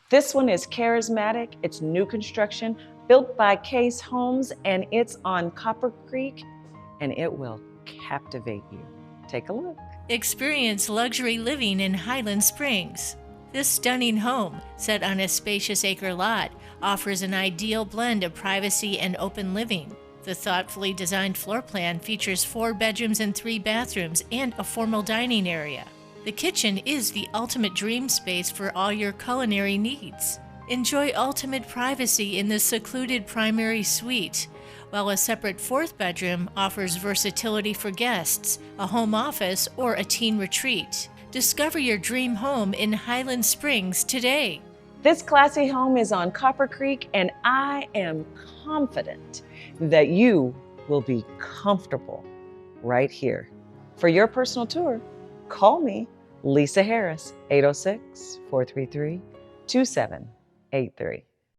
This one is charismatic, it's new construction, built by Case Homes, and it's on Copper Creek, and it will captivate you. Take a look. Experience luxury living in Highland Springs. This stunning home, set on a spacious acre lot, offers an ideal blend of privacy and open living. The thoughtfully designed floor plan features 4 bedrooms and 3 bathrooms and a formal dining area. The kitchen is the ultimate dream space for all your culinary needs. Enjoy ultimate privacy in the secluded primary suite, while a separate 4th bedroom offers versatility for guests, a home office, or a teen retreat. Discover your dream home in Highland Springs today. This classy home is on Copper Creek, and I am confident that you will be comfortable right here. For your personal tour, call me, Lisa Harris, 806-433-2783.